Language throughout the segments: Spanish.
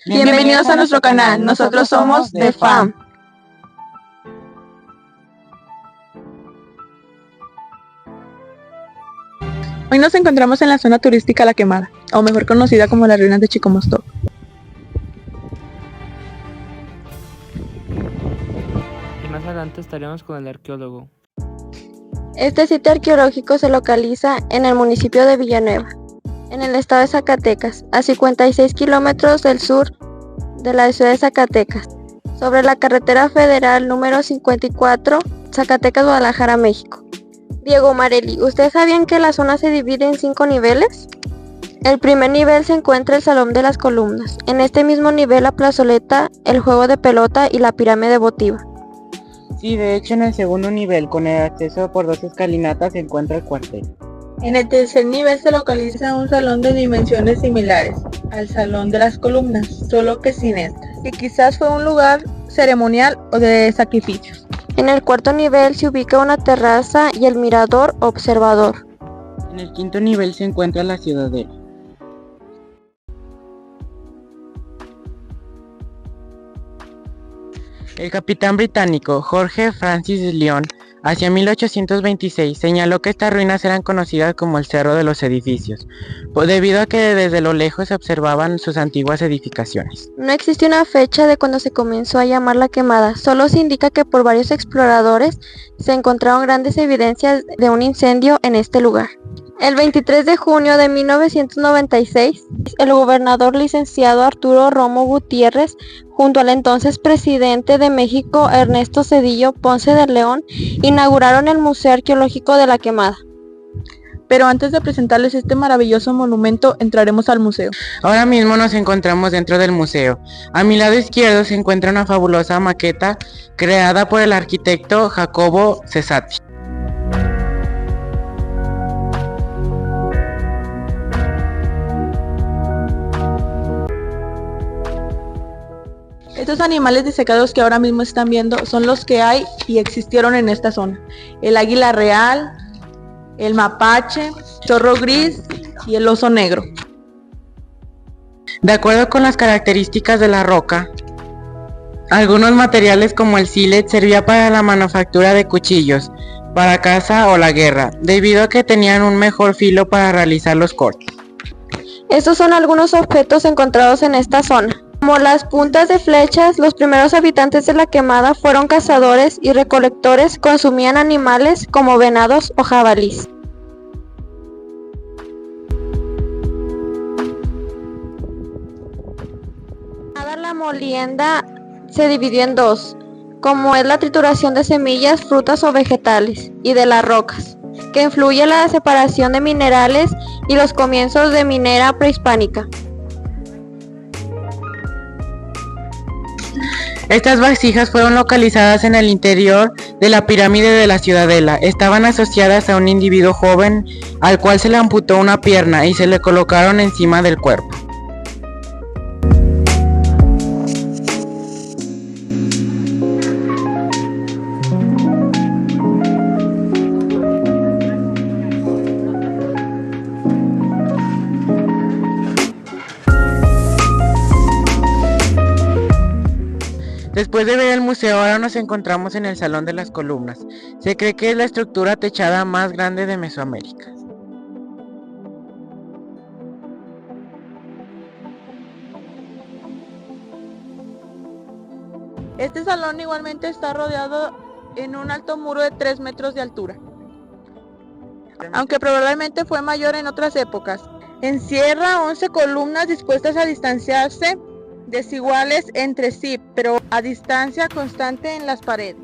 Bienvenidos a nuestro canal, nosotros somos The Fam. Hoy nos encontramos en la zona turística La Quemada, o mejor conocida como las ruinas de Chicomostoc. Y más adelante estaremos con el arqueólogo. Este sitio arqueológico se localiza en el municipio de Villanueva, en el estado de Zacatecas, a 56 kilómetros del sur de la ciudad de Zacatecas, sobre la carretera federal número 54, Zacatecas-Guadalajara, México. Diego Marelli, ¿ustedes sabían que la zona se divide en 5 niveles? El primer nivel se encuentra el Salón de las Columnas. En este mismo nivel la plazoleta, el juego de pelota y la pirámide votiva. Sí, de hecho en el segundo nivel, con el acceso por 2 escalinatas, se encuentra el cuartel. En el tercer nivel se localiza un salón de dimensiones similares al Salón de las Columnas, solo que sin estas, que quizás fue un lugar ceremonial o de sacrificios. En el cuarto nivel se ubica una terraza y el mirador observador. En el quinto nivel se encuentra la ciudadela. El capitán británico Jorge Francis Lyon, hacia 1826, señaló que estas ruinas eran conocidas como el Cerro de los Edificios, debido a que desde lo lejos se observaban sus antiguas edificaciones. No existe una fecha de cuando se comenzó a llamar La Quemada, solo se indica que por varios exploradores se encontraron grandes evidencias de un incendio en este lugar. El 23 de junio de 1996, el gobernador licenciado Arturo Romo Gutiérrez, junto al entonces presidente de México Ernesto Zedillo Ponce de León, inauguraron el Museo Arqueológico de La Quemada. Pero antes de presentarles este maravilloso monumento, entraremos al museo. Ahora mismo nos encontramos dentro del museo. A mi lado izquierdo se encuentra una fabulosa maqueta creada por el arquitecto Jacobo Cesati. Estos animales disecados que ahora mismo están viendo son los que hay y existieron en esta zona. El águila real, el mapache, zorro gris y el oso negro. De acuerdo con las características de la roca, algunos materiales como el sílex servía para la manufactura de cuchillos, para caza o la guerra, debido a que tenían un mejor filo para realizar los cortes. Estos son algunos objetos encontrados en esta zona. Como las puntas de flechas, los primeros habitantes de La Quemada fueron cazadores y recolectores, consumían animales como venados o jabalís. La molienda se dividió en dos, como es la trituración de semillas, frutas o vegetales, y de las rocas, que influye en la separación de minerales y los comienzos de minera prehispánica. Estas vasijas fueron localizadas en el interior de la pirámide de la ciudadela. Estaban asociadas a un individuo joven al cual se le amputó una pierna y se le colocaron encima del cuerpo. Después de ver el museo, ahora nos encontramos en el Salón de las Columnas. Se cree que es la estructura techada más grande de Mesoamérica. Este salón igualmente está rodeado en un alto muro de 3 metros de altura, aunque probablemente fue mayor en otras épocas. Encierra 11 columnas dispuestas a distanciarse desiguales entre sí, pero a distancia constante en las paredes.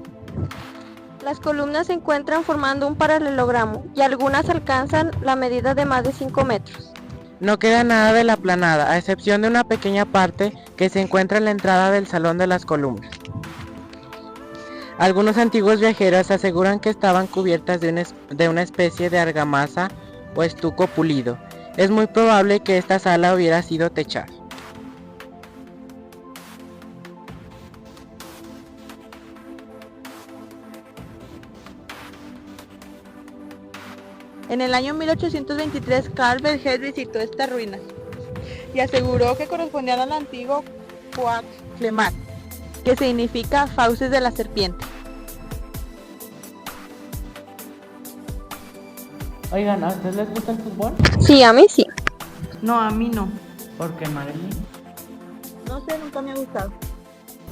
Las columnas se encuentran formando un paralelogramo y algunas alcanzan la medida de más de 5 metros. No queda nada de la planada, a excepción de una pequeña parte que se encuentra en la entrada del Salón de las Columnas. Algunos antiguos viajeros aseguran que estaban cubiertas de una especie de argamasa o estuco pulido. Es muy probable que esta sala hubiera sido techada. En el año 1823, Carl Belger visitó estas ruinas y aseguró que correspondían al antiguo Cuauhtlemat, que significa fauces de la serpiente. Oigan, ¿a ustedes les gusta el fútbol? Sí, a mí sí. No, a mí no. ¿Por qué, Marilyn? No sé, nunca me ha gustado.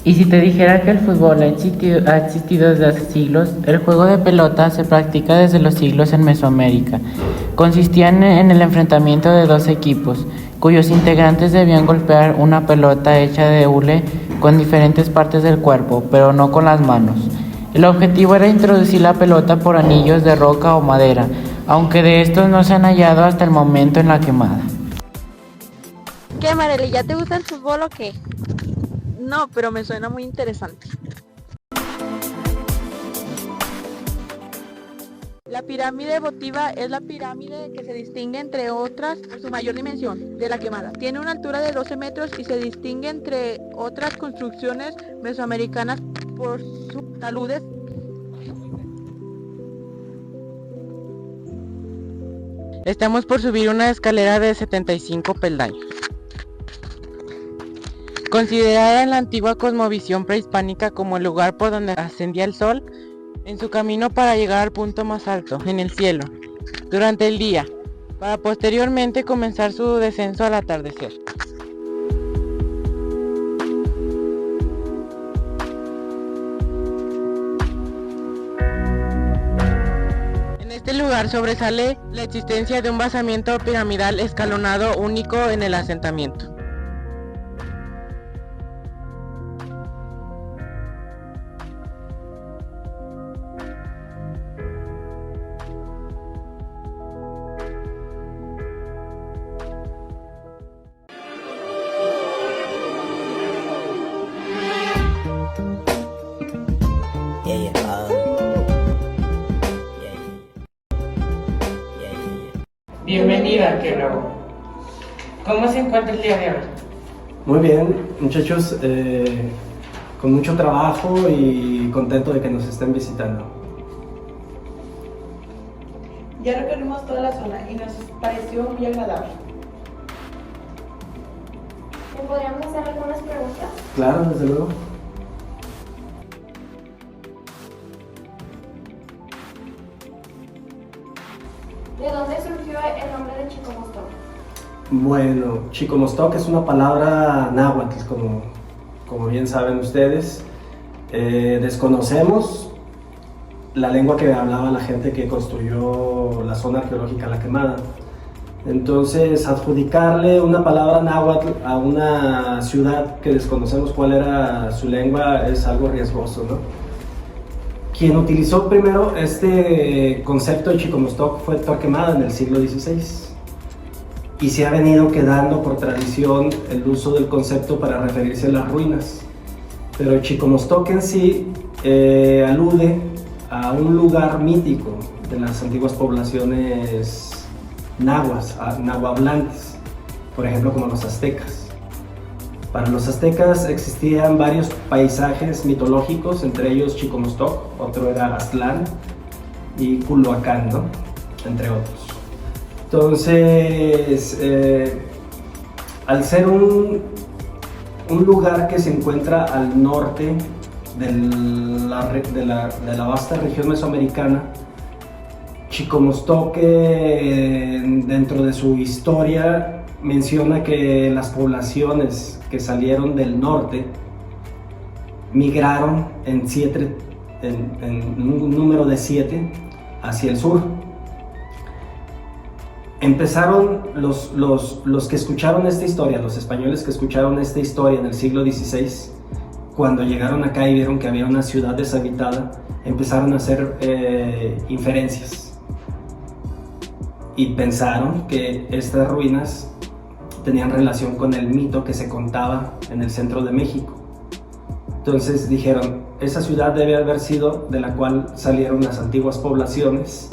Y si te dijera que el fútbol ha existido desde hace siglos, el juego de pelota se practica desde los siglos en Mesoamérica. Consistía en el enfrentamiento de dos equipos, cuyos integrantes debían golpear una pelota hecha de hule con diferentes partes del cuerpo, pero no con las manos. El objetivo era introducir la pelota por anillos de roca o madera, aunque de estos no se han hallado hasta el momento en la quemada. ¿Qué, Marely, ya te gusta el fútbol o qué? No, pero me suena muy interesante. La pirámide votiva es la pirámide que se distingue entre otras por su mayor dimensión de la quemada. Tiene una altura de 12 metros y se distingue entre otras construcciones mesoamericanas por sus taludes. Estamos por subir una escalera de 75 peldaños. Considerada en la antigua cosmovisión prehispánica como el lugar por donde ascendía el sol en su camino para llegar al punto más alto, en el cielo, durante el día, para posteriormente comenzar su descenso al atardecer. En este lugar sobresale la existencia de un basamiento piramidal escalonado único en el asentamiento. Bienvenida, Arqueólogo. ¿Cómo se encuentra el día de hoy? Muy bien, muchachos, con mucho trabajo y contento de que nos estén visitando. Ya recorrimos toda la zona y nos pareció muy agradable. ¿Me podríamos hacer algunas preguntas? Claro, desde luego. ¿De dónde surgió el nombre de Chicomostoc? Bueno, Chicomostoc es una palabra náhuatl, como bien saben ustedes. Desconocemos la lengua que hablaba la gente que construyó la zona arqueológica La Quemada. Entonces, adjudicarle una palabra náhuatl a una ciudad que desconocemos cuál era su lengua es algo riesgoso, ¿no? Quien utilizó primero este concepto de Chicomostoc fue Torquemada en el siglo XVI y se ha venido quedando por tradición el uso del concepto para referirse a las ruinas. Pero Chicomostoc en sí alude a un lugar mítico de las antiguas poblaciones nahuablantes, por ejemplo como los aztecas. Para los aztecas existían varios paisajes mitológicos, entre ellos Chicomostoc, otro era Aztlán y Culhuacán, ¿no? Entre otros. Entonces, al ser un lugar que se encuentra al norte de la vasta región mesoamericana, Chicomostoc, dentro de su historia, menciona que las poblaciones que salieron del norte migraron en un número de 7 hacia el sur. Empezaron los que escucharon esta historia, los españoles que escucharon esta historia en el siglo XVI, cuando llegaron acá y vieron que había una ciudad deshabitada, empezaron a hacer inferencias y pensaron que estas ruinas tenían relación con el mito que se contaba en el centro de México. Entonces dijeron, esa ciudad debe haber sido de la cual salieron las antiguas poblaciones,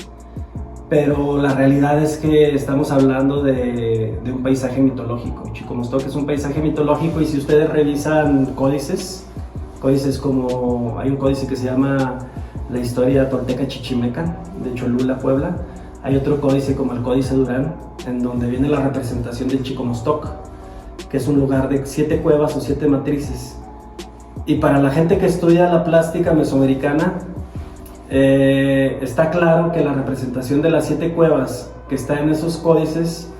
pero la realidad es que estamos hablando de un paisaje mitológico. Chicomostoc es un paisaje mitológico y si ustedes revisan códices como hay un códice que se llama la historia tolteca chichimeca de Cholula, Puebla. Hay otro códice como el Códice Durán, en donde viene la representación del Chicomostoc. que es un lugar de 7 cuevas o 7 matrices. Y para la gente que estudia la plástica mesoamericana, está claro que la representación de las 7 cuevas que está en esos códices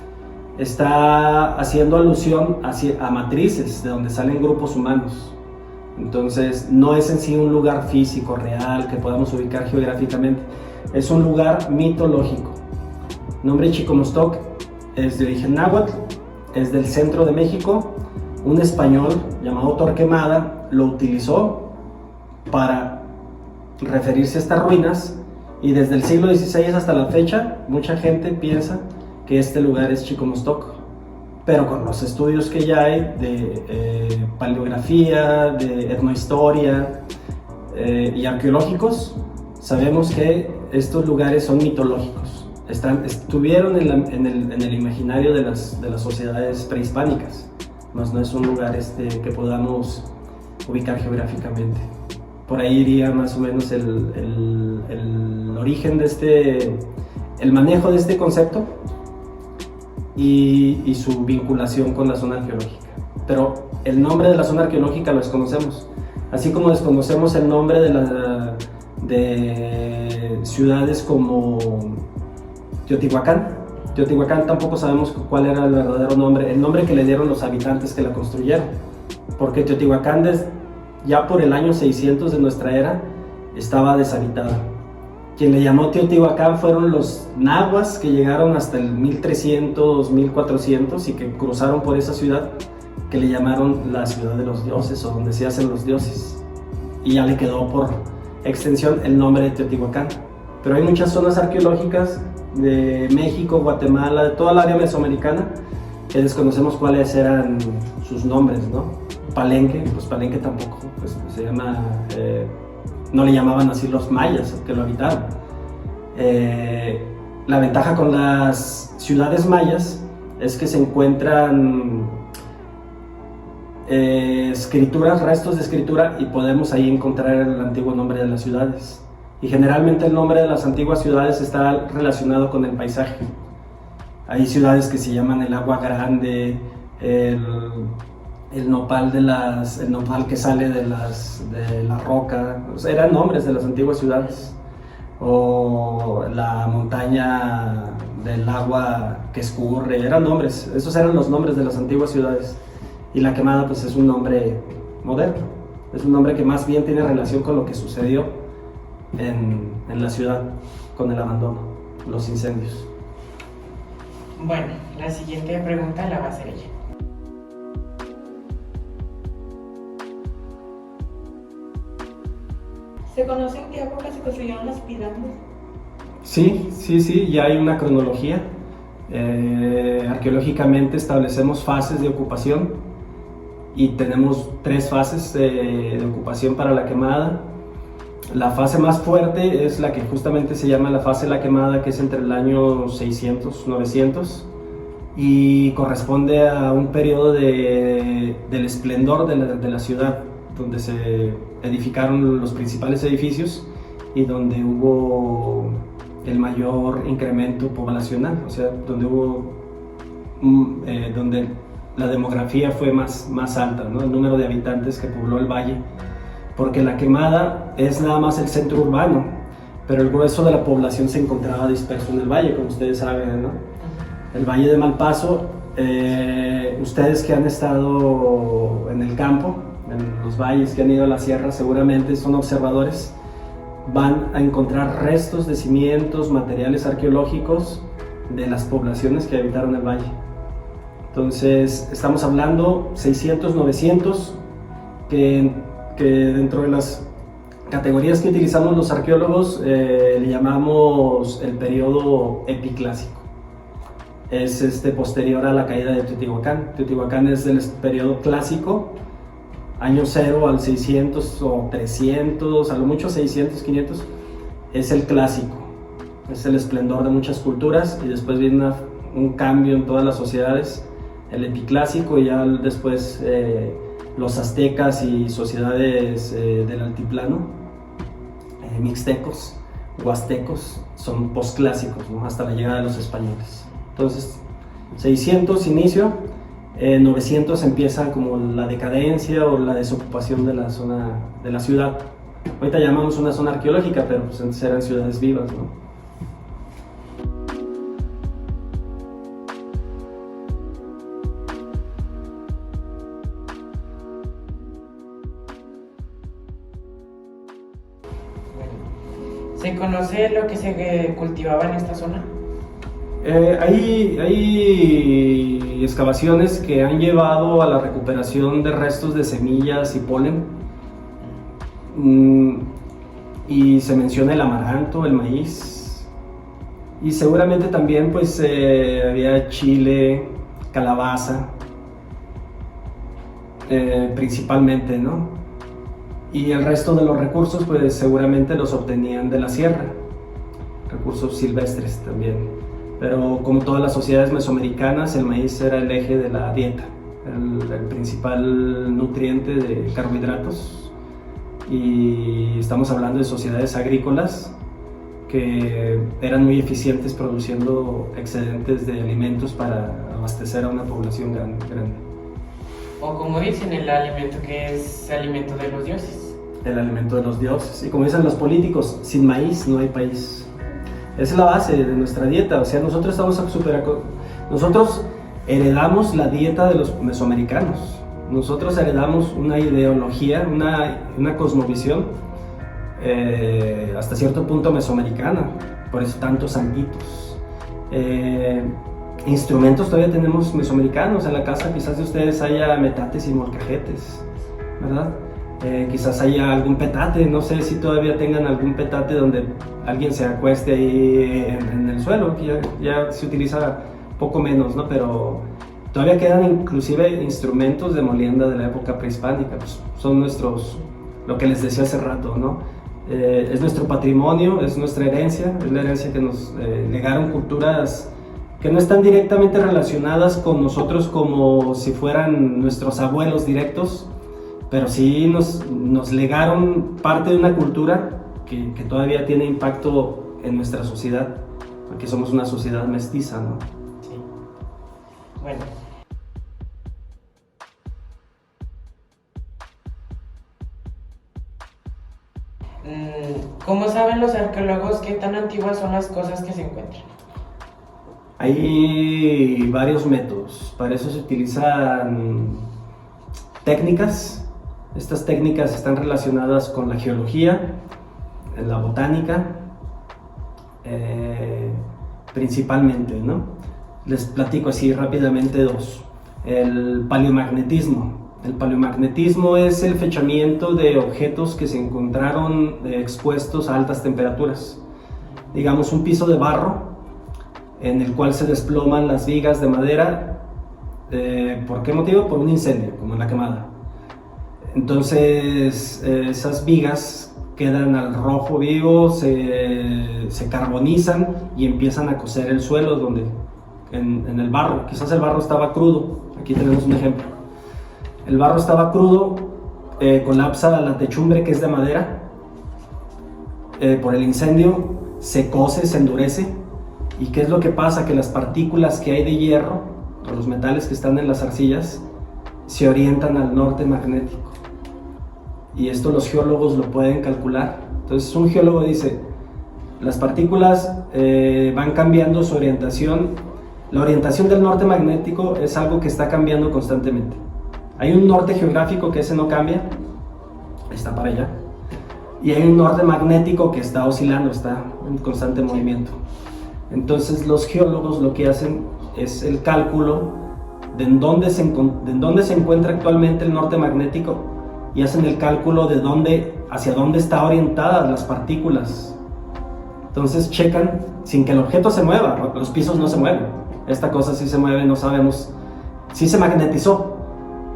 está haciendo alusión a matrices de donde salen grupos humanos. Entonces no es en sí un lugar físico, real, que podamos ubicar geográficamente, es un lugar mitológico. El nombre Chicomostoc es de origen náhuatl, es del centro de México. Un español llamado Torquemada lo utilizó para referirse a estas ruinas, y desde el siglo XVI hasta la fecha mucha gente piensa que este lugar es Chicomostoc, pero con los estudios que ya hay de paleografía, de etnohistoria y arqueológicos, sabemos que estos lugares son mitológicos, estuvieron en el imaginario de las sociedades prehispánicas, mas no es un lugar que podamos ubicar geográficamente. Por ahí iría más o menos el origen de el manejo de este concepto y su vinculación con la zona arqueológica. Pero el nombre de la zona arqueológica lo desconocemos, así como desconocemos el nombre de ciudades como Teotihuacán. Teotihuacán tampoco sabemos cuál era el verdadero nombre, el nombre que le dieron los habitantes que la construyeron, porque Teotihuacán ya por el año 600 de nuestra era estaba deshabitada. Quien le llamó Teotihuacán fueron los nahuas, que llegaron hasta el 1300, 1400 y que cruzaron por esa ciudad, que le llamaron la ciudad de los dioses, o donde se hacen los dioses, y ya le quedó por extensión el nombre de Teotihuacán. Pero hay muchas zonas arqueológicas de México, Guatemala, de toda el área mesoamericana, que desconocemos cuáles eran sus nombres, ¿no? Palenque, pues Palenque tampoco, pues se llama, no le llamaban así los mayas que lo habitaron. La ventaja con las ciudades mayas es que se encuentran escrituras, restos de escritura, y podemos ahí encontrar el antiguo nombre de las ciudades. Y generalmente el nombre de las antiguas ciudades está relacionado con el paisaje. Hay ciudades que se llaman el Agua Grande, el nopal el nopal que sale de la roca, o sea, eran nombres de las antiguas ciudades. O la montaña del agua que escurre, eran nombres, esos eran los nombres de las antiguas ciudades. Y La Quemada pues es un nombre moderno, es un nombre que más bien tiene relación con lo que sucedió en la ciudad, con el abandono, los incendios. Bueno, la siguiente pregunta la va a hacer ella. ¿Se conoce en qué época se construyeron las pirámides? Sí, ya hay una cronología. Arqueológicamente establecemos fases de ocupación y tenemos 3 fases de ocupación para La Quemada. La fase más fuerte es la que justamente se llama la fase de La Quemada, que es entre el año 600-900 y corresponde a un periodo del esplendor de la ciudad, donde se edificaron los principales edificios y donde hubo el mayor incremento poblacional, o sea, donde la demografía fue más alta, ¿no? El número de habitantes que pobló el valle, porque La Quemada es nada más el centro urbano, pero el grueso de la población se encontraba disperso en el valle, como ustedes saben, ¿no? El Valle de Malpaso, ustedes que han estado en el campo, en los valles, que han ido a la sierra, seguramente son observadores, van a encontrar restos de cimientos, materiales arqueológicos de las poblaciones que habitaron el valle. Entonces estamos hablando 600-900, que dentro de las categorías que utilizamos los arqueólogos le llamamos el periodo epiclásico. Es posterior a la caída de Teotihuacán. Teotihuacán es del periodo clásico, año 0 al 600 o 300, a lo mucho 600, 500, es el clásico, es el esplendor de muchas culturas, y después viene un cambio en todas las sociedades, el epiclásico, y ya después los aztecas y sociedades del altiplano, mixtecos, huastecos, son posclásicos, ¿no? Hasta la llegada de los españoles. Entonces 600 inicio, En 900 empieza como la decadencia o la desocupación de la zona de la ciudad. Ahorita llamamos una zona arqueológica, pero pues antes eran ciudades vivas, ¿no? ¿Se conoce lo que se cultivaba en esta zona? Hay excavaciones que han llevado a la recuperación de restos de semillas y polen. Y se menciona el amaranto, el maíz. Y seguramente también pues había chile, calabaza, principalmente, ¿no? Y el resto de los recursos pues seguramente los obtenían de la sierra, recursos silvestres también. Pero como todas las sociedades mesoamericanas, el maíz era el eje de la dieta, el principal nutriente de carbohidratos. Y estamos hablando de sociedades agrícolas que eran muy eficientes produciendo excedentes de alimentos para abastecer a una población grande. O como dicen, el alimento que es alimento de los dioses. El alimento de los dioses. Y como dicen los políticos, sin maíz no hay país. Esa es la base de nuestra dieta. O sea, nosotros nosotros heredamos la dieta de los mesoamericanos. Nosotros heredamos una ideología, una cosmovisión hasta cierto punto mesoamericana. Por eso tantos santitos. Instrumentos todavía tenemos mesoamericanos. En la casa quizás de ustedes haya metates y molcajetes, ¿verdad? Quizás haya algún petate, no sé si todavía tengan algún petate donde alguien se acueste ahí en el suelo, que ya se utiliza poco menos, ¿no? Pero todavía quedan inclusive instrumentos de molienda de la época prehispánica, pues son nuestros, lo que les decía hace rato, ¿no? Es nuestro patrimonio, es nuestra herencia, es la herencia que nos legaron culturas que no están directamente relacionadas con nosotros como si fueran nuestros abuelos directos, pero sí nos legaron parte de una cultura que todavía tiene impacto en nuestra sociedad, porque somos una sociedad mestiza, ¿no? Sí. Bueno. ¿Cómo saben los arqueólogos qué tan antiguas son las cosas que se encuentran? Hay varios métodos, para eso se utilizan técnicas. Estas técnicas están relacionadas con la geología, la botánica, principalmente, ¿no? Les platico así rápidamente dos. El paleomagnetismo. El paleomagnetismo es el fechamiento de objetos que se encontraron expuestos a altas temperaturas. Digamos un piso de barro en el cual se desploman las vigas de madera. ¿Por qué motivo? Por un incendio, como en la quemada. Entonces esas vigas quedan al rojo vivo, se carbonizan y empiezan a cocer el suelo en el barro. Quizás el barro estaba crudo, aquí tenemos un ejemplo. El barro estaba crudo, colapsa la techumbre que es de madera, por el incendio se cose, se endurece. ¿Y qué es lo que pasa? Que las partículas que hay de hierro, o los metales que están en las arcillas, se orientan al norte magnético. Y esto los geólogos lo pueden calcular. Entonces un geólogo dice, las partículas van cambiando su orientación. La orientación del norte magnético es algo que está cambiando constantemente. Hay un norte geográfico que ese no cambia, está para allá. Y hay un norte magnético que está oscilando, está en constante movimiento. Entonces los geólogos lo que hacen es el cálculo de en dónde se encuentra actualmente el norte magnético y hacen el cálculo de hacia dónde están orientadas las partículas. Entonces checan sin que el objeto se mueva, los pisos no se mueven. Esta cosa sí se mueve, no sabemos, sí se magnetizó,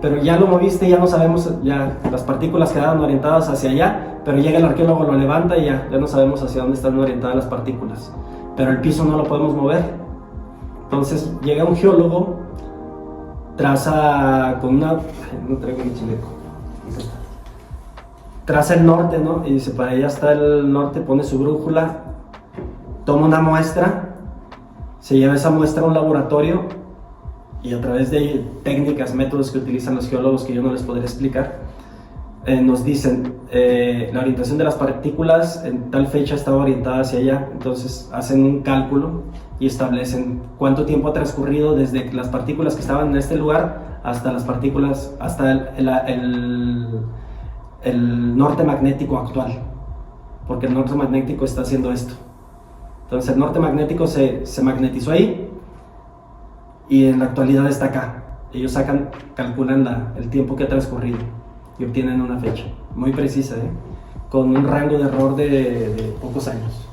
pero ya lo moviste, ya no sabemos, ya las partículas quedaron orientadas hacia allá, pero llega el arqueólogo, lo levanta y ya no sabemos hacia dónde están orientadas las partículas. Pero el piso no lo podemos mover. Entonces llega un geólogo, traza con una... no traigo mi chaleco. Traza el norte, ¿no? Y dice, para allá está el norte, pone su brújula, toma una muestra, se lleva esa muestra a un laboratorio y a través de técnicas, métodos que utilizan los geólogos que yo no les podré explicar, nos dicen la orientación de las partículas en tal fecha estaba orientada hacia allá. Entonces hacen un cálculo y establecen cuánto tiempo ha transcurrido desde las partículas que estaban en este lugar hasta las partículas, hasta el norte magnético actual, porque el norte magnético está haciendo esto. Entonces el norte magnético se magnetizó ahí y en la actualidad está acá. Ellos calculan el tiempo que ha transcurrido y obtienen una fecha muy precisa, con un rango de error de pocos años.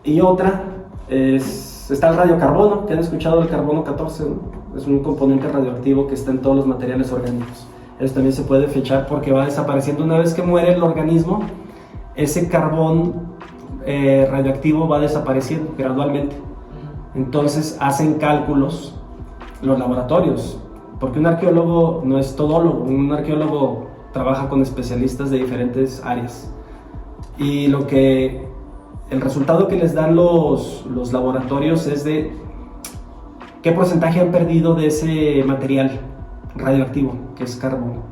Y otra está el radiocarbono, que han escuchado el carbono 14, ¿no? Es un componente radioactivo que está en todos los materiales orgánicos. Eso también se puede fechar porque va desapareciendo una vez que muere el organismo. Ese carbón radioactivo va desapareciendo gradualmente. Entonces hacen cálculos los laboratorios, porque un arqueólogo no es todólogo, un arqueólogo trabaja con especialistas de diferentes áreas. Y el resultado que les dan los laboratorios es de qué porcentaje han perdido de ese material radioactivo, que es carbono.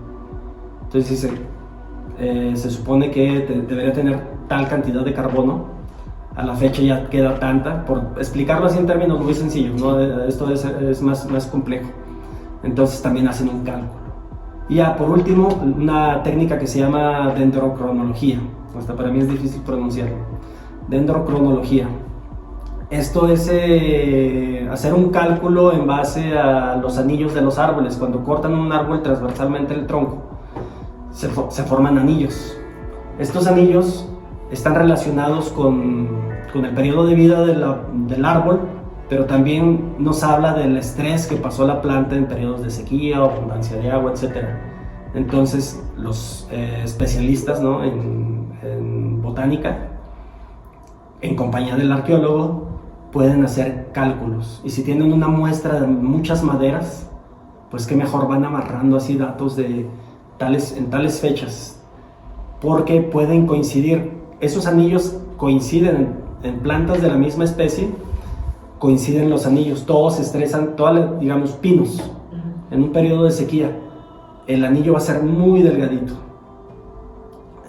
Entonces se supone que debería tener tal cantidad de carbono, a la fecha ya queda tanta, por explicarlo así en términos muy sencillos, ¿no? Esto es más complejo. Entonces también hacen un cálculo. Y ya por último, una técnica que se llama dendrocronología. Hasta para mí es difícil pronunciarlo. Dendrocronología. Esto es hacer un cálculo en base a los anillos de los árboles. Cuando cortan un árbol transversalmente el tronco, se forman anillos. Estos anillos están relacionados con el periodo de vida del árbol, pero también nos habla del estrés que pasó la planta en periodos de sequía, o abundancia de agua, etc. Entonces los especialistas, ¿no? en botánica, en compañía del arqueólogo, pueden hacer cálculos. Y si tienen una muestra de muchas maderas, pues qué mejor, van amarrando así datos en tales fechas, porque pueden coincidir. Esos anillos coinciden en plantas de la misma especie, coinciden los anillos, todos se estresan, digamos pinos, en un periodo de sequía, el anillo va a ser muy delgadito.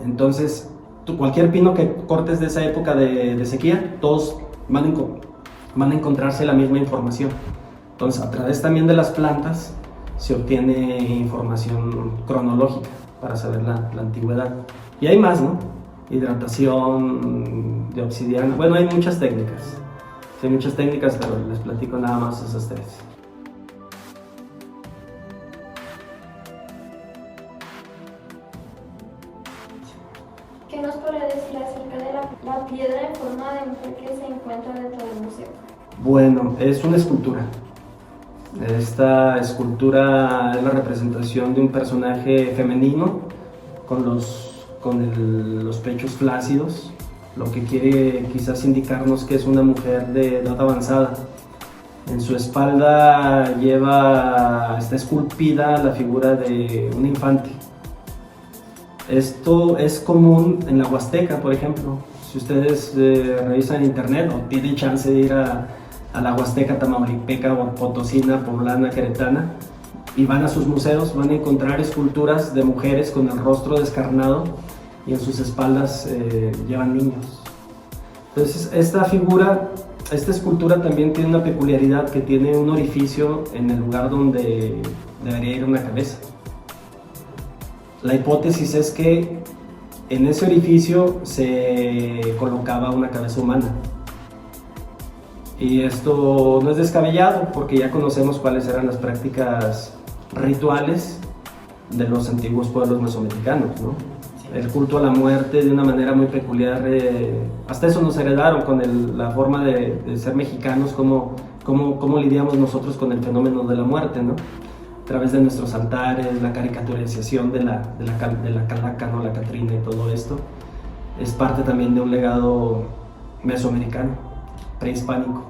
Entonces, cualquier pino que cortes de esa época de sequía, todos van a encontrarse la misma información. Entonces, a través también de las plantas se obtiene información cronológica para saber la antigüedad. Y hay más, ¿no? Hidratación de obsidiana. Bueno, hay muchas técnicas. Sí, hay muchas técnicas, pero les platico nada más esas tres. ¿Qué nos podría decir acerca de la piedra en forma de mujer que se encuentra dentro del museo? Bueno, es una escultura. Esta escultura es la representación de un personaje femenino con los pechos flácidos, lo que quiere quizás indicarnos que es una mujer de edad avanzada. En su espalda está esculpida la figura de un infante. Esto es común en la Huasteca, por ejemplo. Si ustedes revisan internet o tienen chance de ir a la Huasteca tamaulipeca, potosina, poblana, queretana, y van a sus museos, van a encontrar esculturas de mujeres con el rostro descarnado y en sus espaldas llevan niños. Entonces esta escultura también tiene una peculiaridad, que tiene un orificio en el lugar donde debería ir una cabeza. La hipótesis es que en ese orificio se colocaba una cabeza humana. Y esto no es descabellado, porque ya conocemos cuáles eran las prácticas rituales de los antiguos pueblos mesoamericanos, ¿no? El culto a la muerte de una manera muy peculiar, hasta eso nos heredaron con la forma de ser mexicanos, cómo lidiamos nosotros con el fenómeno de la muerte, ¿no? A través de nuestros altares, la caricaturización de la calaca, ¿no? La catrina y todo esto, es parte también de un legado mesoamericano, prehispánico.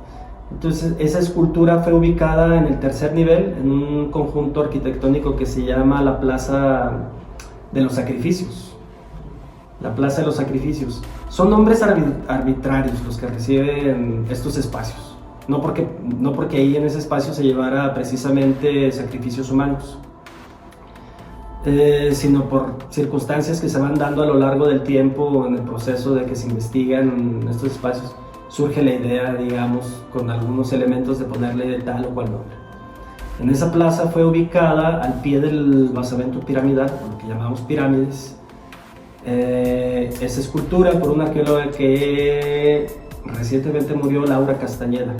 Entonces esa escultura fue ubicada en el tercer nivel, en un conjunto arquitectónico que se llama la Plaza de los Sacrificios. La Plaza de los Sacrificios. Son nombres arbitrarios los que reciben estos espacios. no porque ahí en ese espacio se llevara precisamente sacrificios humanos, sino por circunstancias que se van dando a lo largo del tiempo en el proceso de que se investigan estos espacios. Surge la idea, digamos, con algunos elementos de ponerle tal o cual nombre. En esa plaza fue ubicada al pie del basamento piramidal, lo que llamamos pirámides, esa escultura por una arqueóloga que recientemente murió, Laura Castañeda.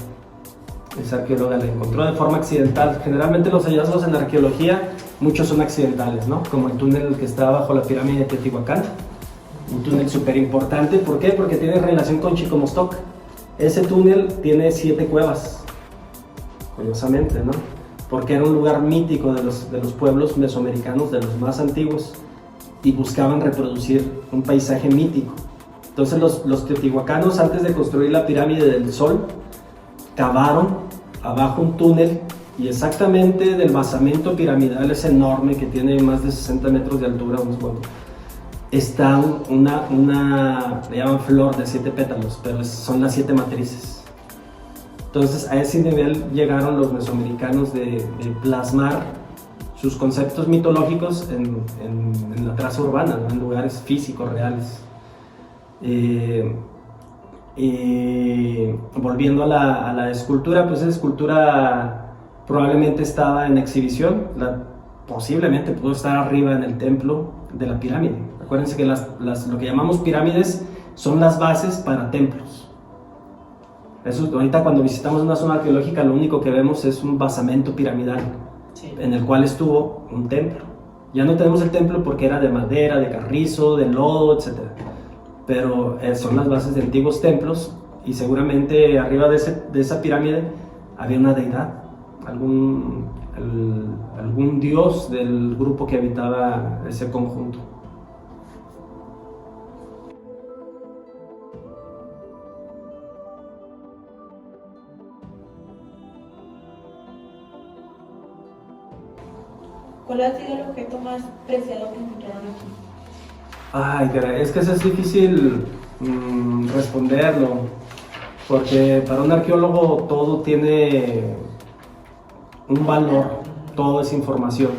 Esa arqueóloga la encontró de forma accidental. Generalmente los hallazgos en la arqueología, muchos son accidentales, ¿no? Como el túnel que está bajo la pirámide de Teotihuacán, un túnel súper importante. ¿Por qué? Porque tiene relación con Chicomostoc. Ese túnel tiene 7 cuevas, curiosamente, ¿no? Porque era un lugar mítico de los pueblos mesoamericanos, de los más antiguos, y buscaban reproducir un paisaje mítico. Entonces los teotihuacanos, antes de construir la pirámide del Sol, cavaron abajo un túnel, y exactamente del basamento piramidal, es enorme, que tiene más de 60 metros de altura, está le llaman flor de 7 pétalos, pero son las 7 matrices. Entonces a ese nivel llegaron los mesoamericanos de plasmar sus conceptos mitológicos en la traza urbana, ¿no? En lugares físicos, reales. Y volviendo a la escultura, pues esa escultura probablemente estaba en exhibición, posiblemente pudo estar arriba en el templo de la pirámide. Acuérdense que lo que llamamos pirámides son las bases para templos. Eso, ahorita cuando visitamos una zona arqueológica, lo único que vemos es un basamento piramidal, sí, en el cual estuvo un templo. Ya no tenemos el templo porque era de madera, de carrizo, de lodo, etc. Pero son las bases de antiguos templos, y seguramente arriba de esa pirámide había una deidad, algún dios del grupo que habitaba ese conjunto. ¿Cuál ha sido el objeto más preciado que encontraron aquí? Ay, caray, es que eso es difícil responderlo, porque para un arqueólogo todo tiene un valor, todo es información.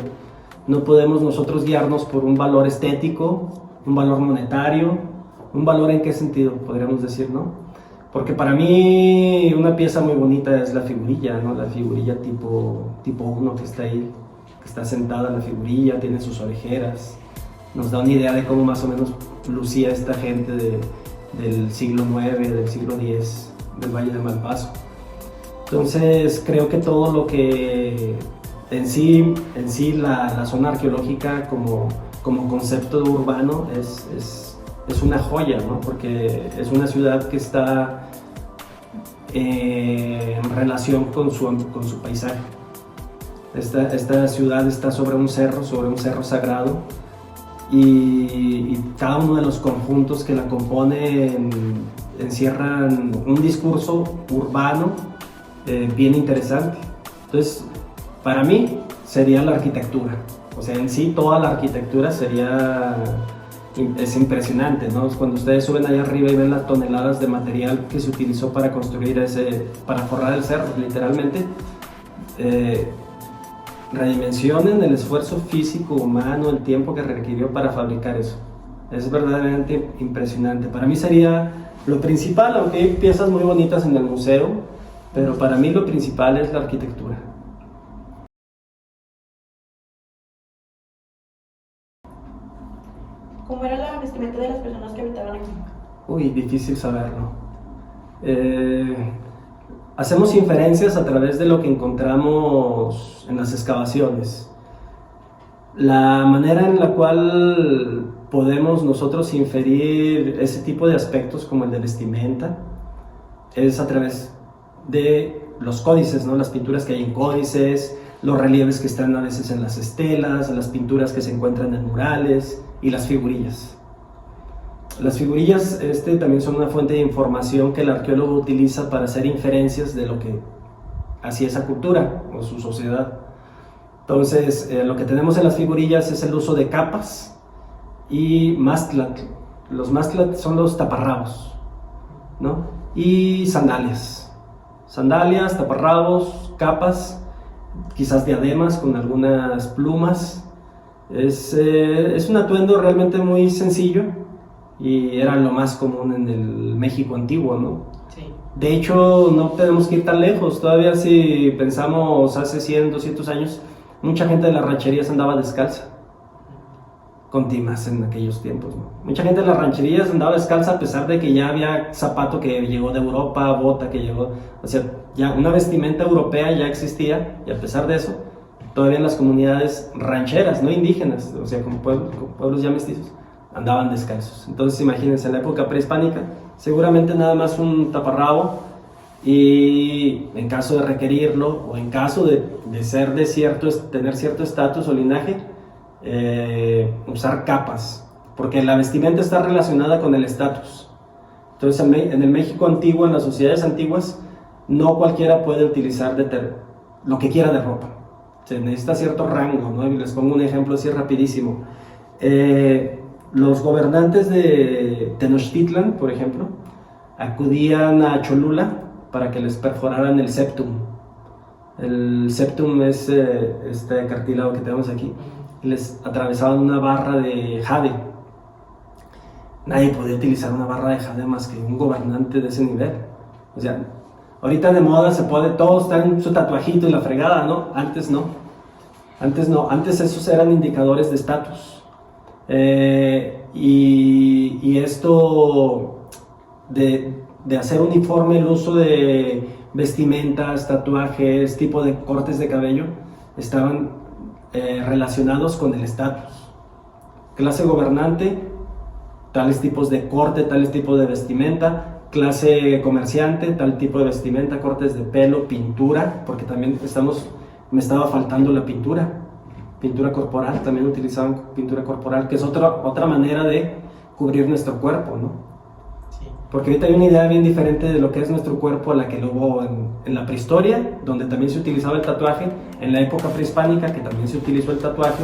No podemos nosotros guiarnos por un valor estético, un valor monetario, un valor en qué sentido, podríamos decir, ¿no? Porque para mí una pieza muy bonita es la figurilla, ¿no? La figurilla tipo 1 que está ahí, que está sentada la figurilla, tiene sus orejeras. Nos da una idea de cómo más o menos lucía esta gente del siglo IX, del siglo X, del Valle de Malpaso. Entonces creo que todo lo que en sí la zona arqueológica como concepto urbano es una joya, ¿no? Porque es una ciudad que está en relación con su paisaje. Esta ciudad está sobre un cerro sagrado, y cada uno de los conjuntos que la componen encierran un discurso urbano bien interesante. Entonces, para mí sería la arquitectura, o sea, en sí toda la arquitectura es impresionante, ¿no? Cuando ustedes suben allá arriba y ven las toneladas de material que se utilizó para construir para forrar el cerro, literalmente, redimensionen el esfuerzo físico, humano, el tiempo que requirió para fabricar eso. Es verdaderamente impresionante. Para mí sería lo principal, aunque hay piezas muy bonitas en el museo, pero para mí lo principal es la arquitectura. ¿Cómo era la vestimenta de las personas que habitaban aquí? Uy, difícil saberlo. Hacemos inferencias a través de lo que encontramos en las excavaciones. La manera en la cual podemos nosotros inferir ese tipo de aspectos como el de vestimenta es a través de los códices, ¿no? Las pinturas que hay en códices, los relieves que están a veces en las estelas, las pinturas que se encuentran en murales y las figurillas. Las figurillas también son una fuente de información que el arqueólogo utiliza para hacer inferencias de lo que hacía esa cultura o su sociedad. Entonces, lo que tenemos en las figurillas es el uso de capas y mastlat. Los mastlat son los taparrabos, ¿no? Y sandalias. Sandalias, taparrabos, capas, quizás diademas con algunas plumas. Es un atuendo realmente muy sencillo y era lo más común en el México antiguo, ¿no? Sí. De hecho, no tenemos que ir tan lejos. Todavía si pensamos hace 100, 200 años, mucha gente de las rancherías andaba descalza, con timas en aquellos tiempos, ¿no? Mucha gente de las rancherías andaba descalza a pesar de que ya había zapato que llegó de Europa, bota que llegó, o sea, ya una vestimenta europea ya existía, y a pesar de eso, todavía en las comunidades rancheras, no indígenas, o sea, como pueblos ya mestizos, andaban descalzos. Entonces imagínense, en la época prehispánica, seguramente nada más un taparrabo, y en caso de requerirlo, o en caso de ser de tener cierto estatus o linaje, usar capas, porque la vestimenta está relacionada con el estatus. Entonces en el México antiguo, en las sociedades antiguas, no cualquiera puede utilizar lo que quiera de ropa. Se necesita cierto rango, ¿no? Y les pongo un ejemplo así rapidísimo. Los gobernantes de Tenochtitlan, por ejemplo, acudían a Cholula para que les perforaran el septum. El septum es este cartílago que tenemos aquí. Les atravesaban una barra de jade. Nadie podía utilizar una barra de jade más que un gobernante de ese nivel. O sea, ahorita de moda todos están su tatuajito y la fregada, ¿no? Antes no. Antes esos eran indicadores de estatus. Y esto de hacer uniforme el uso de vestimentas, tatuajes, tipo de cortes de cabello, estaban relacionados con el estatus. Clase gobernante, tales tipos de corte, tales tipos de vestimenta. Clase comerciante, tal tipo de vestimenta, cortes de pelo, pintura, porque también me estaba faltando la pintura corporal, también utilizaban pintura corporal, que es otra manera de cubrir nuestro cuerpo, ¿no? Porque ahorita hay una idea bien diferente de lo que es nuestro cuerpo a la que lo hubo en la prehistoria, donde también se utilizaba el tatuaje, en la época prehispánica, que también se utilizó el tatuaje,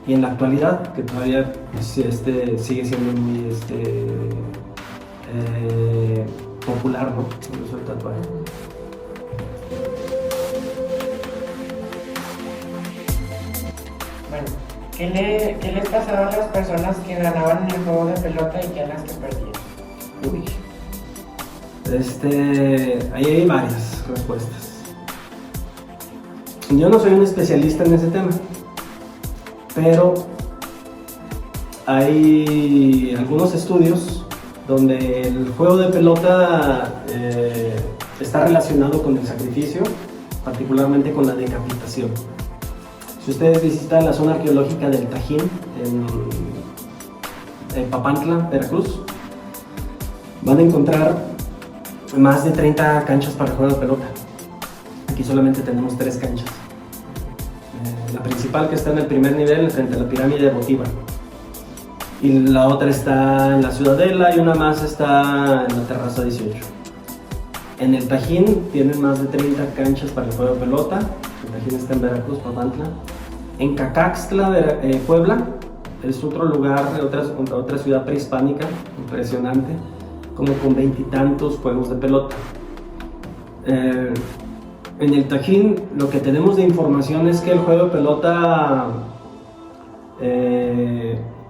y en la actualidad, que todavía sigue siendo muy popular, ¿no? El uso del tatuaje. Bueno, ¿qué les pasaba a las personas que ganaban en el juego de pelota y que a las que perdían? Uy. Ahí hay varias respuestas. Yo no soy un especialista en ese tema, pero hay algunos estudios donde el juego de pelota está relacionado con el sacrificio, particularmente con la decapitación. Si ustedes visitan la zona arqueológica del Tajín, en Papantla, Veracruz, van a encontrar más de 30 canchas para el juego de pelota. Aquí solamente tenemos 3 canchas. La principal, que está en el primer nivel, frente a la pirámide votiva. Y la otra está en la Ciudadela y una más está en la Terraza 18. En el Tajín tienen más de 30 canchas para el juego de pelota. El Tajín está en Veracruz, Papantla. En Cacaxtla, Puebla, es otro lugar, otra ciudad prehispánica, impresionante, como con 20 y tantos juegos de pelota. En el Tajín lo que tenemos de información es que el juego de pelota,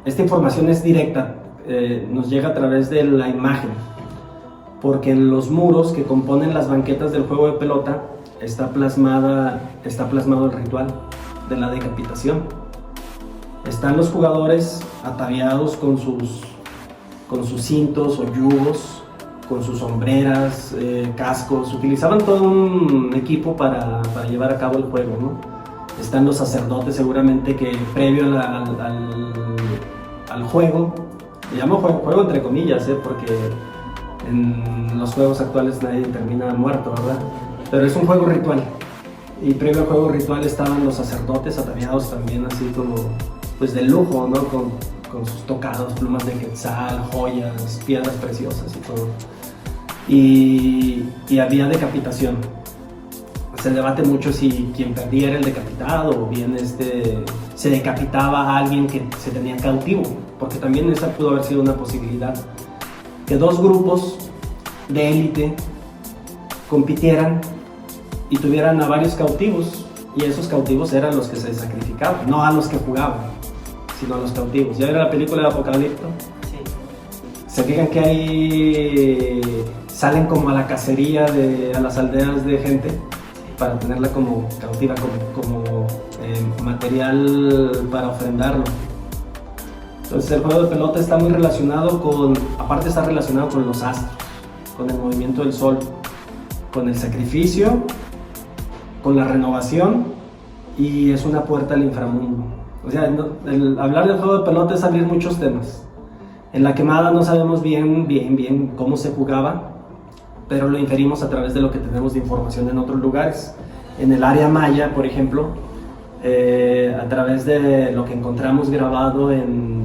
esta información es directa, nos llega a través de la imagen, porque en los muros que componen las banquetas del juego de pelota está plasmado el ritual de la decapitación. Están los jugadores ataviados con sus cintos o yugos, con sus sombreras, cascos. Utilizaban todo un equipo para llevar a cabo el juego, ¿no? Están los sacerdotes seguramente que previo al juego, le llamo juego entre comillas, porque en los juegos actuales nadie termina muerto, ¿verdad? Pero es un juego ritual. Y previo al juego ritual estaban los sacerdotes ataviados también así como pues de lujo, ¿no? Con sus tocados, plumas de quetzal, joyas, piedras preciosas y todo. Y había decapitación. Se debate mucho si quien perdía era el decapitado o bien se decapitaba a alguien que se tenía cautivo, porque también esa pudo haber sido una posibilidad. Que 2 grupos de élite compitieran y tuvieran a varios cautivos, y esos cautivos eran los que se sacrificaban, no a los que jugaban, sino a los cautivos. ¿Ya vieron la película de Apocalipto? Sí. Se fijan que ahí salen como a la cacería a las aldeas de gente para tenerla como cautiva, como material para ofrendarlo. Entonces el juego de pelota está muy relacionado aparte está relacionado con los astros, con el movimiento del sol, con el sacrificio, con la renovación, y es una puerta al inframundo. O sea, hablar del juego de pelota es abrir muchos temas. En la quemada no sabemos bien cómo se jugaba, pero lo inferimos a través de lo que tenemos de información en otros lugares. En el área maya, por ejemplo, a través de lo que encontramos grabado en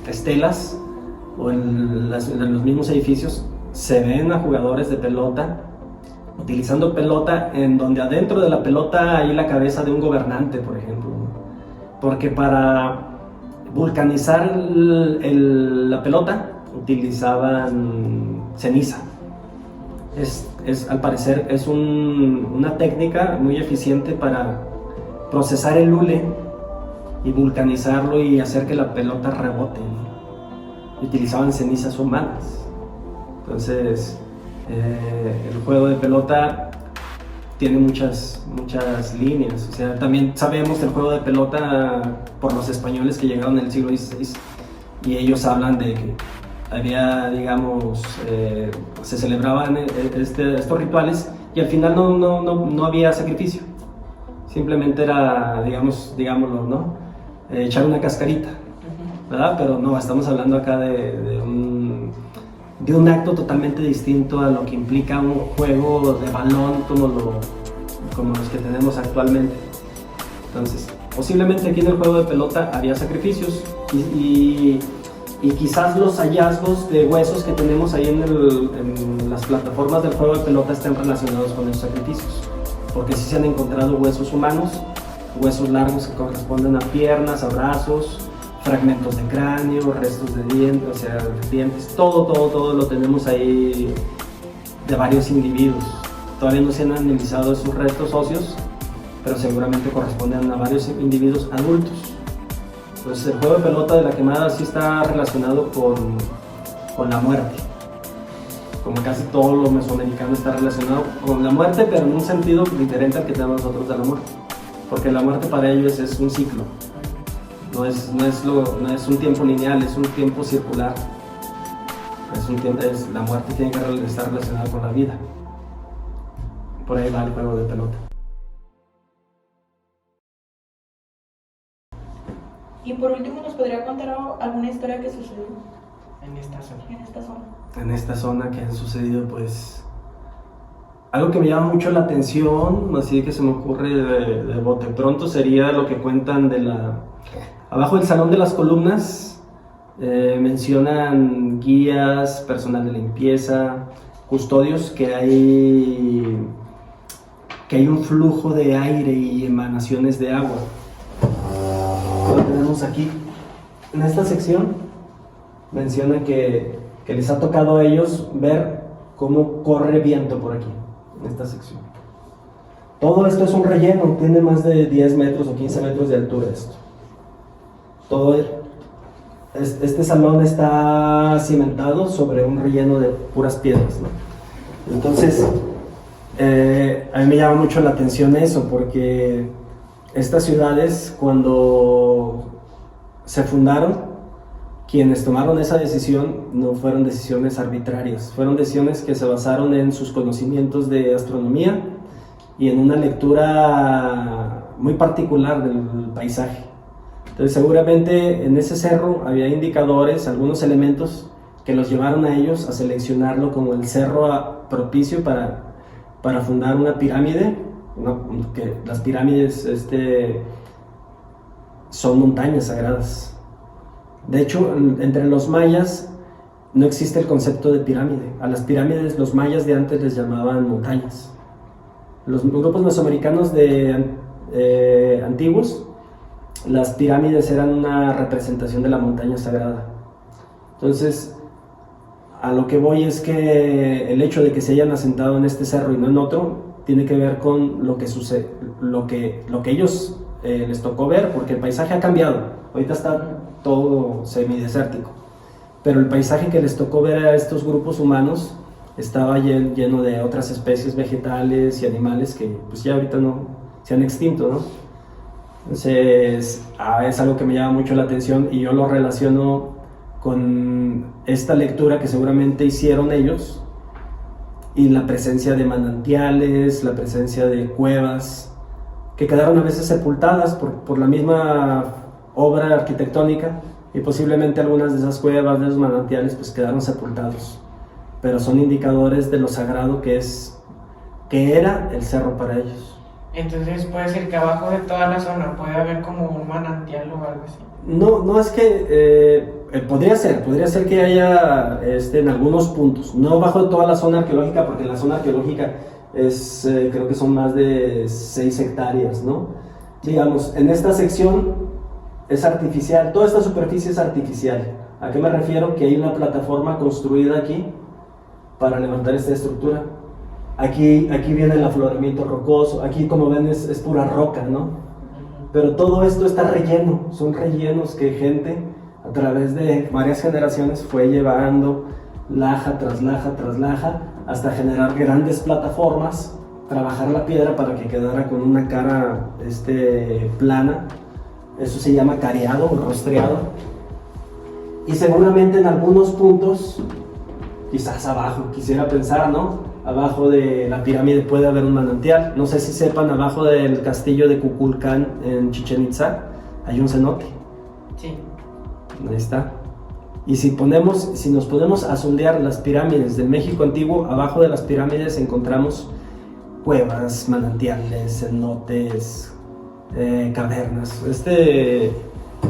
estelas o en los mismos edificios, se ven a jugadores de pelota utilizando pelota, en donde adentro de la pelota hay la cabeza de un gobernante, por ejemplo, porque para vulcanizar la pelota utilizaban ceniza. Al parecer es una técnica muy eficiente para procesar el hule y vulcanizarlo y hacer que la pelota rebote, ¿no? Utilizaban cenizas humanas. Entonces el juego de pelota tiene muchas líneas. O sea, también sabemos del juego de pelota por los españoles que llegaron en el siglo XVI, y ellos hablan de que había, digamos, se celebraban estos rituales y al final no había sacrificio, simplemente era, digámoslo, ¿no? Echar una cascarita, ¿verdad? Pero no, estamos hablando acá de un acto totalmente distinto a lo que implica un juego de balón como los que tenemos actualmente. Entonces, posiblemente aquí en el juego de pelota había sacrificios, y quizás los hallazgos de huesos que tenemos ahí en las plataformas del juego de pelota estén relacionados con esos sacrificios, porque sí se han encontrado huesos humanos, huesos largos que corresponden a piernas, a brazos, fragmentos de cráneo, restos de dientes, o sea, dientes, todo lo tenemos ahí de varios individuos. Todavía no se han analizado esos restos óseos, pero seguramente corresponden a varios individuos adultos. Entonces el juego de pelota de la quemada sí está relacionado con la muerte. Como casi todo lo mesoamericano está relacionado con la muerte, pero en un sentido diferente al que tenemos nosotros de la muerte. Porque la muerte para ellos es un ciclo. No es un tiempo lineal, es un tiempo circular. La muerte tiene que estar relacionada con la vida. Por ahí va el juego de pelota. Y por último, ¿nos podría contar alguna historia que sucedió En esta zona. en esta zona? En esta zona que han sucedido, pues, algo que me llama mucho la atención, así que se me ocurre de bote pronto, sería lo que cuentan abajo del Salón de las Columnas. Mencionan guías, personal de limpieza, custodios, que hay un flujo de aire y emanaciones de agua. Lo tenemos aquí. En esta sección mencionan que les ha tocado a ellos ver cómo corre viento por aquí, en esta sección. Todo esto es un relleno, tiene más de 10 metros o 15 metros de altura esto. Todo este salón está cimentado sobre un relleno de puras piedras, ¿no? Entonces, a mí me llama mucho la atención eso, porque estas ciudades, cuando se fundaron, quienes tomaron esa decisión no fueron decisiones arbitrarias, fueron decisiones que se basaron en sus conocimientos de astronomía y en una lectura muy particular del paisaje. Entonces seguramente en ese cerro había indicadores, algunos elementos que los llevaron a ellos a seleccionarlo como el cerro propicio para fundar una pirámide, que las pirámides son montañas sagradas. De hecho, entre los mayas no existe el concepto de pirámide. A las pirámides los mayas de antes les llamaban montañas. Los grupos mesoamericanos antiguos, las pirámides eran una representación de la montaña sagrada. Entonces, A lo que voy es que el hecho de que se hayan asentado en este cerro y no en otro tiene que ver con lo que sucede, lo que ellos les tocó ver, porque el paisaje ha cambiado. Ahorita está todo semidesértico, pero el paisaje que les tocó ver a estos grupos humanos estaba lleno de otras especies vegetales y animales que pues ya ahorita no se han extinto, ¿no? Entonces es algo que me llama mucho la atención y yo lo relaciono con esta lectura que seguramente hicieron ellos y la presencia de manantiales, la presencia de cuevas que quedaron a veces sepultadas por la misma obra arquitectónica, y posiblemente algunas de esas cuevas, de esos manantiales, pues quedaron sepultados, pero son indicadores de lo sagrado que era el cerro para ellos. Entonces puede ser que abajo de toda la zona puede haber como un manantial o algo así. No es que podría ser que haya en algunos puntos, no bajo de toda la zona arqueológica, porque la zona arqueológica creo que son más de 6 hectáreas, ¿no? Digamos, en esta sección es artificial, toda esta superficie es artificial. ¿A qué me refiero? Que hay una plataforma construida aquí para levantar esta estructura. Aquí viene el afloramiento rocoso, aquí como ven es pura roca, ¿no? Pero todo esto está relleno, son rellenos que gente a través de varias generaciones fue llevando laja tras laja tras laja hasta generar grandes plataformas, trabajar la piedra para que quedara con una cara plana. Eso se llama careado o rostreado. Y seguramente en algunos puntos, quizás abajo, quisiera pensar, ¿no? Abajo de la pirámide puede haber un manantial. No sé si sepan, abajo del castillo de Kukulcán en Chichén Itzá hay un cenote. Sí. Ahí está. Y si nos ponemos a sondear las pirámides del México antiguo, abajo de las pirámides encontramos cuevas, manantiales, cenotes, cavernas.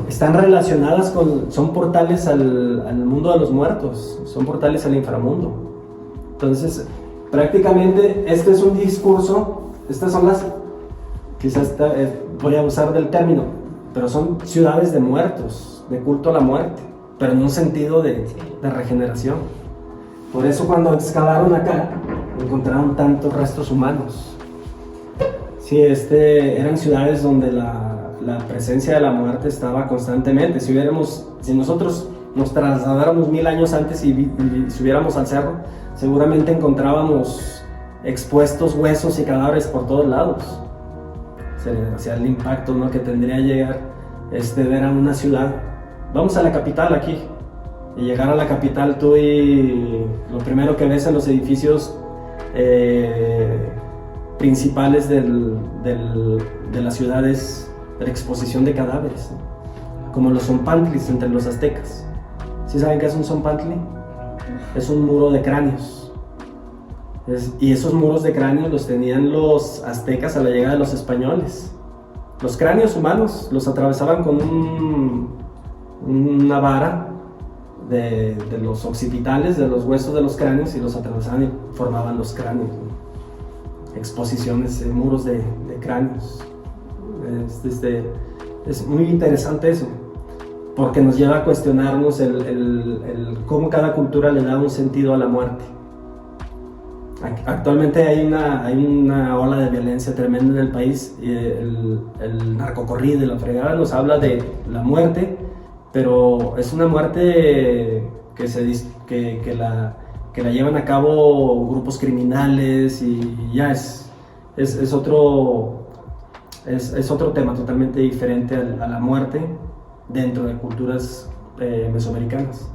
Están relacionadas son portales al mundo de los muertos, son portales al inframundo. Entonces, prácticamente este es un discurso, estas son quizás voy a abusar del término, pero son ciudades de muertos, de culto a la muerte, pero en un sentido de regeneración. Por eso cuando excavaron acá, encontraron tantos restos humanos. Sí, eran ciudades donde la presencia de la muerte estaba constantemente. Si nosotros nos trasladáramos 1000 años antes y subiéramos al cerro, seguramente encontrábamos expuestos huesos y cadáveres por todos lados. O sea, el impacto, ¿no?, que tendría llegar ver a una ciudad. Vamos a la capital aquí, y llegar a la capital tú y lo primero que ves en los edificios principales de la ciudad es la exposición de cadáveres, ¿no? Como los zompantlis entre los aztecas. ¿Sí saben qué es un zompantli? Es un muro de cráneos. Y esos muros de cráneos los tenían los aztecas a la llegada de los españoles. Los cráneos humanos los atravesaban con una vara de los occipitales, de los huesos de los cráneos, y los atravesaban y formaban los cráneos, ¿no? Exposiciones, muros de cráneos. Es muy interesante eso, porque nos lleva a cuestionarnos el cómo cada cultura le da un sentido a la muerte. Actualmente hay una ola de violencia tremenda en el país, y el narcocorrido y la fregada nos habla de la muerte, pero es una muerte que la llevan a cabo grupos criminales, y ya es otro tema totalmente diferente a la muerte dentro de culturas mesoamericanas.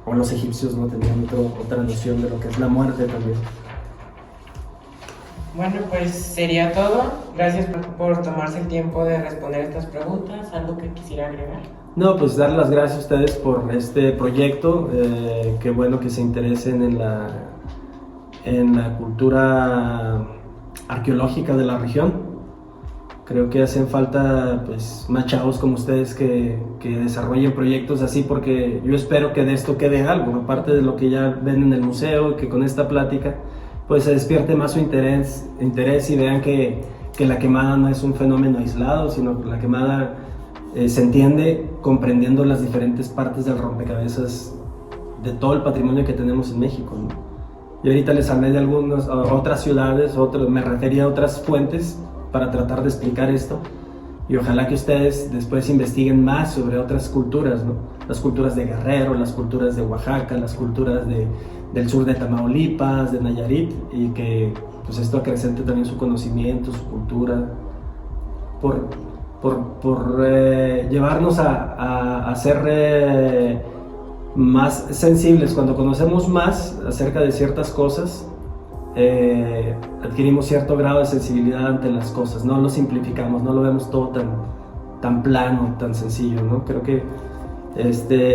O los egipcios no tenían otra noción de lo que es la muerte también. Bueno, pues sería todo. Gracias por tomarse el tiempo de responder estas preguntas. ¿Algo que quisiera agregar? No, pues dar las gracias a ustedes por este proyecto. Qué bueno que se interesen en la cultura arqueológica de la región. Creo que hacen falta pues más chavos como ustedes que desarrollen proyectos así, porque yo espero que de esto quede algo, aparte de lo que ya ven en el museo, que con esta plática pues se despierte más su interés y vean que la quemada no es un fenómeno aislado, sino que la quemada se entiende comprendiendo las diferentes partes del rompecabezas de todo el patrimonio que tenemos en México, ¿no? Y ahorita les hablé de algunas otras ciudades, me refería a otras fuentes para tratar de explicar esto. Y ojalá que ustedes después investiguen más sobre otras culturas, ¿no? Las culturas de Guerrero, las culturas de Oaxaca, las culturas del sur de Tamaulipas, de Nayarit, y que pues esto acrecente también su conocimiento, su cultura, por llevarnos a ser más sensibles. Cuando conocemos más acerca de ciertas cosas, adquirimos cierto grado de sensibilidad ante las cosas, no lo simplificamos, no lo vemos todo tan plano, tan sencillo, ¿no? Creo que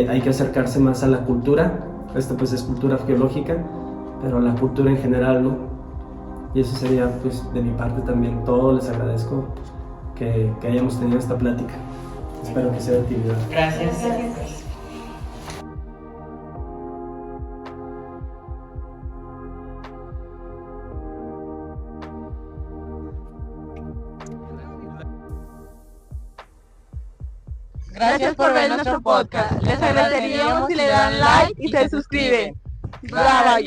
hay que acercarse más a la cultura. Esta pues es cultura arqueológica, pero la cultura en general, ¿no? Y eso sería pues de mi parte también todo. Les agradezco que hayamos tenido esta plática. Espero que sea de utilidad. Gracias. Gracias por ver nuestro podcast. Les agradeceríamos si le dan like y se suscriben. ¡Bravo!